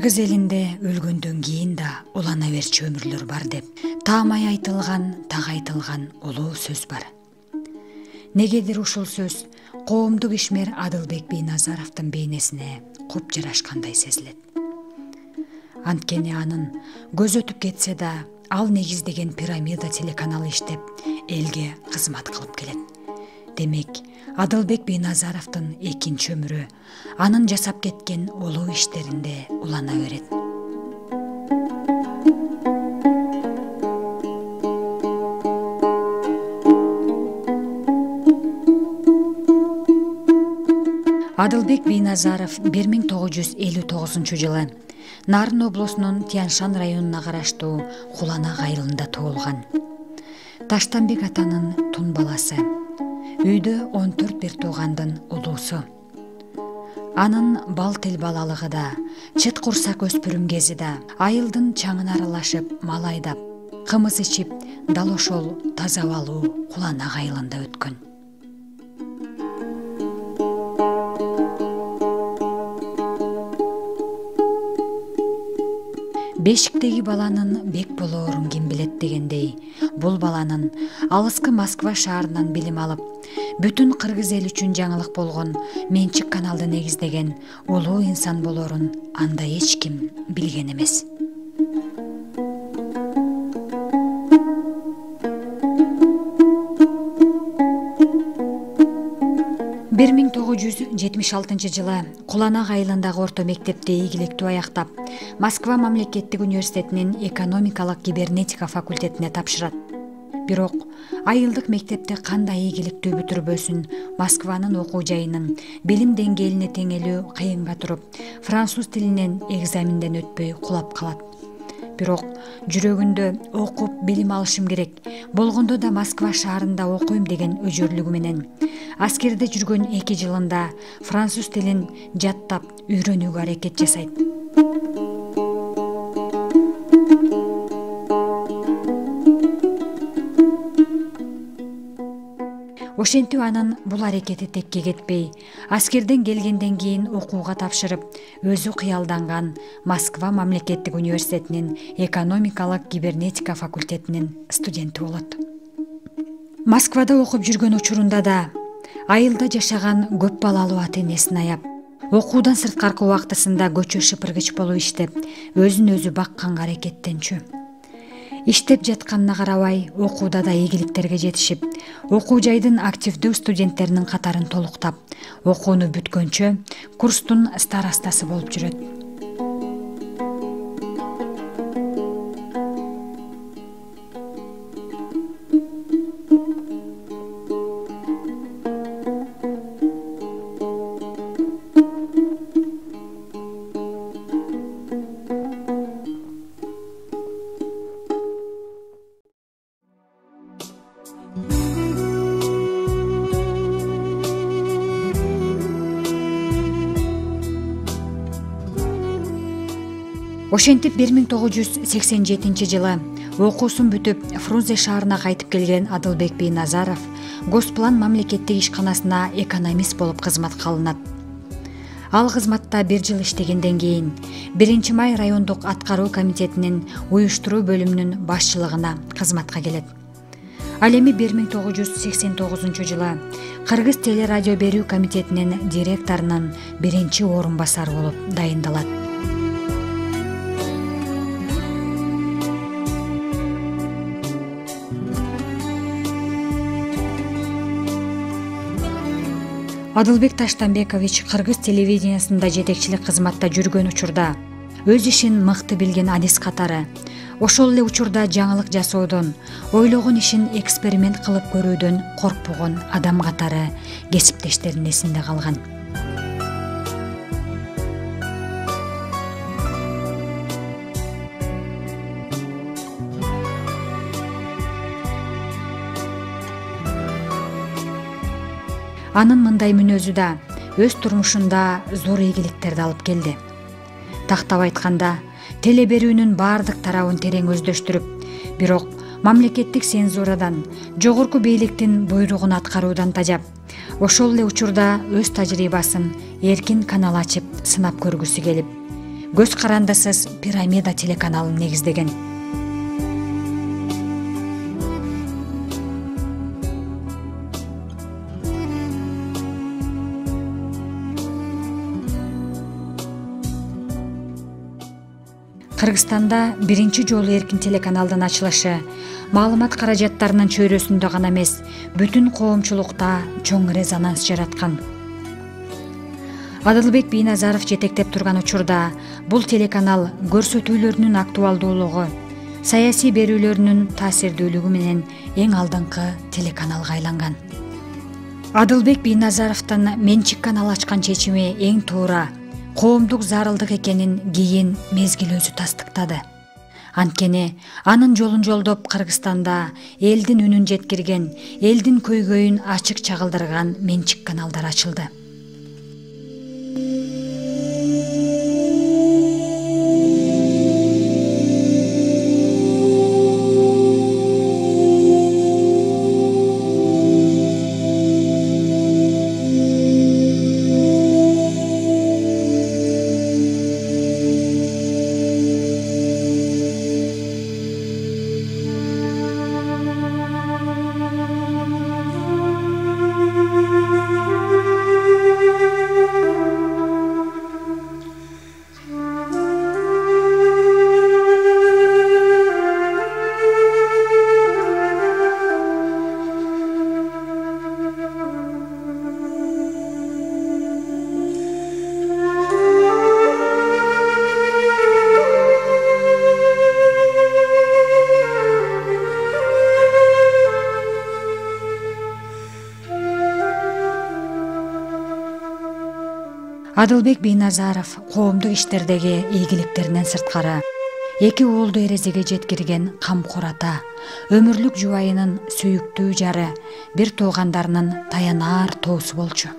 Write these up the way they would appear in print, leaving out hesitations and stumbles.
Кыргыз элинде өлгөндөн кийин да улана берчү өмүрлөр бар деп таамай айтылган, так айтылган улуу сөз бар. Негедир ушул сөз коомдук ишмер Адылбек Бийназаровдун бейнесине куп жарашкандай сезилет. Анткени анын көз өтүп кетсе да, ал негиздеген Пирамида телеканалы иштеп, элге кызмат кылып келет. Демек, Адылбек Бийназаровдун экинчи өмүрү анын жасап кеткен улуу иштеринде улана берет. Адылбек Бийназаров 1959-жылы Нарын облусунун Тянь-Шань районуна караштуу Куланак айылында туулган. Таштанбек атанын тун баласы. Үйдө 14 бир туугандын улуусу. Анын бал тил балалыгы да, чыт курсак өспүрүм кези да айылдын чаңына аралашып, мал айдап, кымыз ичип, дал ошол таза абалуу Куланак айылында өткөн. Бешиктеги баланын бек болоорун ким билет дегендей, бул баланын алыскы Москва шаарынан билим алып, бүтүн кыргыз эл үчүн жаңылык болгон Менчик каналды негиздеген улуу инсан болоорун анда эч ким билген эмес. Бир 1976-жылы Куланак айылындагы орто мектепти ийгиликтүү аяктап, Москва мамлекеттик университетинин экономикалык кибернетика факультетине тапшырат. Бирок айылдык мектепти кандай ийгиликтүү бүтүрбөсүн, Москванын окуу жайынын билим деңгээлине теңелүү кыйынга туруп, француз тилинен экзаменден өтпөй кулап калат. Бирок жүрөгүндө окуп билим алышым керек, болгондо да Москва шаарында окуйм деген өжөрлүгү менен аскерде жүргөн 2 жылында француз тилин жаттап, үйрөнүүгө аракет жасайт. Ошентип анын бул аракети текке кетпей, аскерден келгенден кийин окууга тапшырып, өзү кыялданган Москва мамлекеттик университетинин экономикалык кибернетика факультетинин студенти болот. Москвада окуп жүргөн учурунда да айылда жашаган көп балалуу ата-энесин аяп, окуудан сырткаркы убактысында көчө шыпыргыч болуп иштеп, өзүн өзү бакканга аракеттенчү. Иштеп жатканына карабай, окууда да ийгиликтерге жетишип, окуу жайдын активдүү студенттеринин катарын толуктап, окууну бүткөнчө курстун старостасы болуп жүрөт. Ошентип 1987-жылы окуусун бүтүп Фрунзе шаарына кайтып келген Адылбек Бийназаров Госплан мамлекеттик ишканасына экономист болуп кызматка алынат. Ал кызматта 1 жыл иштегенден кийин 1-май райондук аткаруу комитетинин уюштуруу бөлүмүнүн башчылыгына кызматка келет. Ал эми 1989-жылы Кыргыз телерадио берүү комитетинин директорунун 1-орун басары болуп дайындалат. Адылбек Таштанбекович кыргыз телевидениясында жетекчилик кызматта жүргөн учурда өз ишин мыкты билген адис катары, ошол эле учурда жаңылык жасоодон, ойлогон ишин эксперимент кылып көрүүдөн коркпогон адам катары кесиптештеринин эсинде калган. Анын мындай мүнөзү да өз турмушунда зор ийгиликтерди алып келди. Тактап айтканда, теле берүүнүн баардык тарабын терең өздөштүрүп, бирок мамлекеттик цензурадан, жогорку бийликтин буйругун аткаруудан тажап, ошол эле учурда өз тажрыйбасын эркин канал ачып сынап көргүсү келип, көз карандысыз Пирамида телеканалын негиздеген. Кыргызстанда биринчи жолу эркин телеканалдын ачылышы маалымат каражаттарынын чөйрөсүндө гана эмес, бүтүн коомчулукта чоң резонанс жараткан. Адылбек Бийназаров жетектеп турган учурда бул телеканал көрсөтүүлөрүнүн актуалдуулугу, саясий берүүлөрүнүн таасирдүүлүгү менен эң алдыңкы телеканалга айланган. Адылбек Бийназаровдун менчик канал ачкан чечими эң туура, коомдук зарылдык экенин кийин мезгил өзү тастыктады. Анткени анын жолун жолдоп Кыргызстанда элдин үнүн жеткирген, элдин көйгөйүн ачык чагылдырган менчик каналдар ачылды. Адылбек Бийназаров коомдук иштердеги ийгиликтеринен сырткары эки уулду эрезеге жеткирген камкор ата, өмүрлүк жубайынын сүйүктүү жары, бир туугандарынын таянаар тоосу болчу.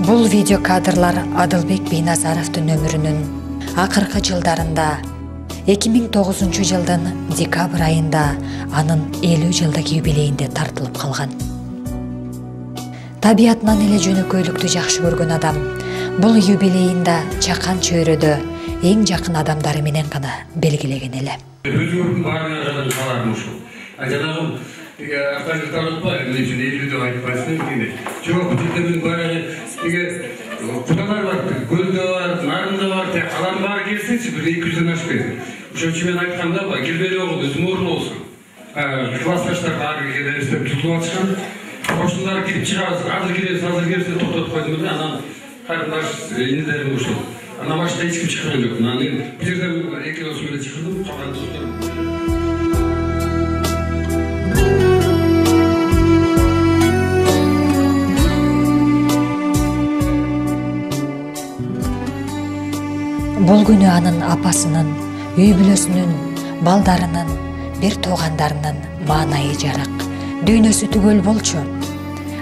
Бул видео кадрлар Адылбек Бийназаровдун өмүрүнүн акыркы жылдарында 2009 жылдын декабрь айында анын 50 жылдык юбилейинде тартылып калган. Табиятынан эле жөнөкөйлүктү жакшы көргөн адам бул юбилейинда чакан чөйрөдө эң жакын адамдары менен гана белгилеген эле. Өзүңөрдүн баарына каларым ушул. Жанагы автомобиль бар, эле элүүдө айтпайсың дегенде. Жок, жетемин баары кудалар бар, көлдө бар, нарында бар, калам баары келсеңчи бир 200дөн ашпайт. Ошон үчүн мен айтканда, келбей огул өзүм орун болсун. Классташтар баары келип тутулуп атышкан. Ошолар кирип чыгабыз, азыр келсе токтотуп койдум да, анан карындаш инилерим ушул. Анан башында эч ким чыккан жок. Анан бул жерде эки досум менен чыкырдым, калган досторум. Бул күнү анын апасынын, үй бүлөсүнүн, балдарынын, бир туугандарынын маанайы жарык, дүйнөсү түгөл болчу.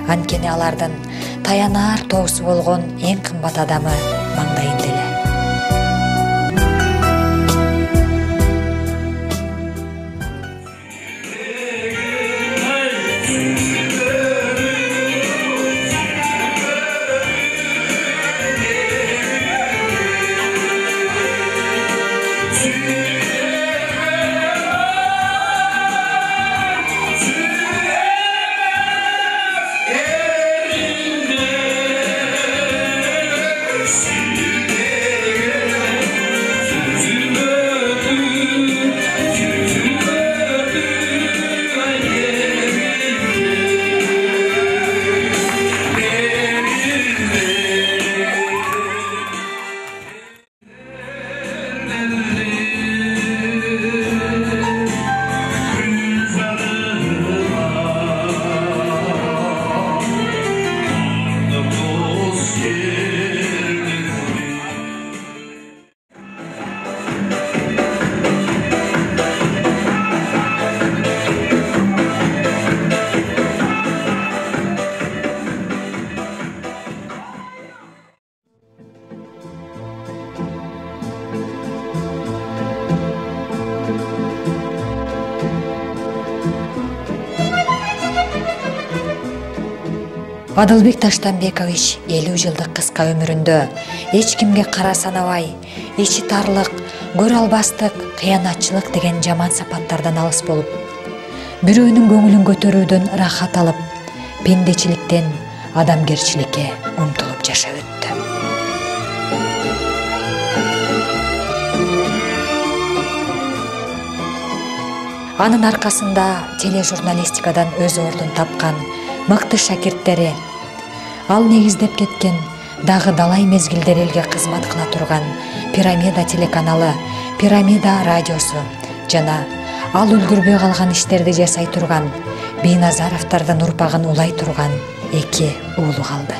Анткени алардын таянаар тоосу болгон эң кымбат адамы маңдайында эле. Адылбек Таштанбекович 50 жылдык кыска өмүрүндө эч кимге кара санабай, ичи тарлык, көрө албастык, кыянатчылык деген жаман сапаттардан алыс болуп, бирөөнүн көңүлүн көтөрүүдөн рахат алып, пендечиликтен адамгерчиликке умтулуп жашап өттү. Анын аркасында тележурналистикадан өз ордун тапкан мыкты шакирттери, ал негиздеп кеткен дагы далай мезгилдер элге кызмат кыла турган Пирамида телеканалы, Пирамида радиосу жана ал үлгүрбөй калган иштерди жасай турган Бийназаровдордун урпагын улай турган 2 уулу калды.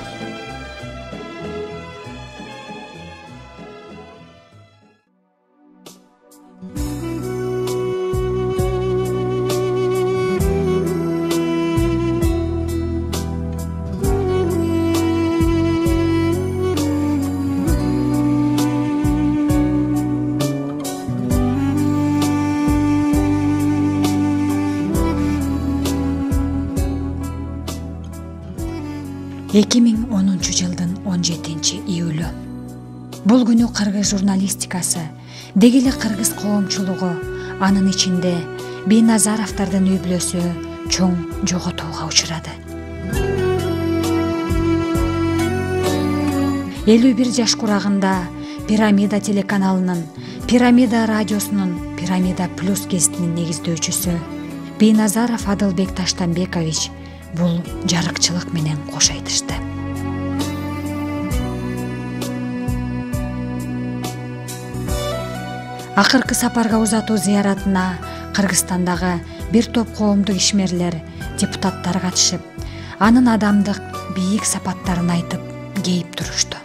Эки 2010 жылдын 17 июлю. Бул күнү кыргыз журналистикасы, деги эле кыргыз коомчулугу, анын ичинде Бийназаровдордун үй бүлөсү чоң жоготууга учурады. 51 жаш курагында Пирамида телеканалынын, Пирамида радиосунун Пирамида Плюс гезитинин негиздөөчүсү Бийназаров Адылбек Таштанбекович бул жарыкчылык менен кош айтышты. Акыркы сапарга узатуу зыяратына Кыргызстандагы бир топ коомдук ишмерлер, депутаттар катышып, анын адамдык бийик сапаттарын айтып, кейип турушту.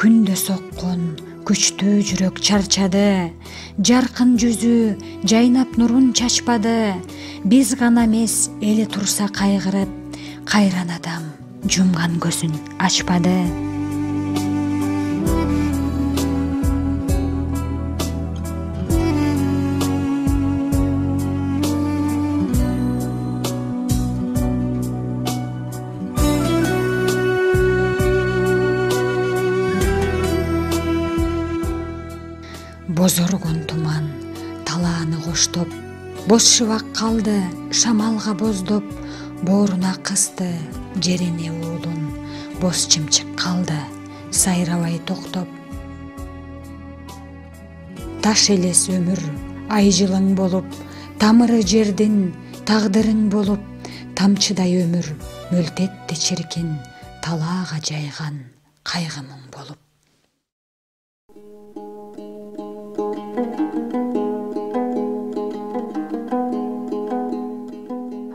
Күндө соккон күчтүү жүрөк чарчады, жаркын жүзү жайнап нурун чачпады. Биз гана эмес, эли турса кайгырып, кайран адам жумган көзүн ачпады. Бозоргон туман талааны коштоп, боз шыбак калды шамалга боздоп, бооруна кысты жерине уулун, боз чымчык калды сайрабай токтоп. Таш элес өмүр ай жылың болуп, тамыры жердин тагдырың болуп, тамчыдай өмүр мөлтетти чиркин, талаага жайган кайгымың болуп.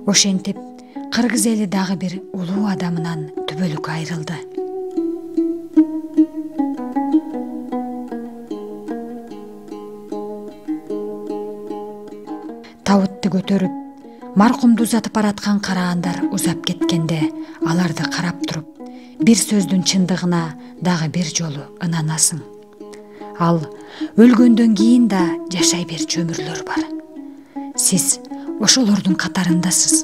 Ошентип, кыргыз эли дагы бир улуу адамынан түбөлүк айрылды. Табытты көтөрүп, маркумду узатып бараткан караандар узап кеткенде, аларды карап туруп, бир сөздүн чындыгына дагы бир жолу ынанасың. Ал өлгөндөн кийин да жашай берчү өмүрлөр бар. Сиз ошолордун катарындасыз.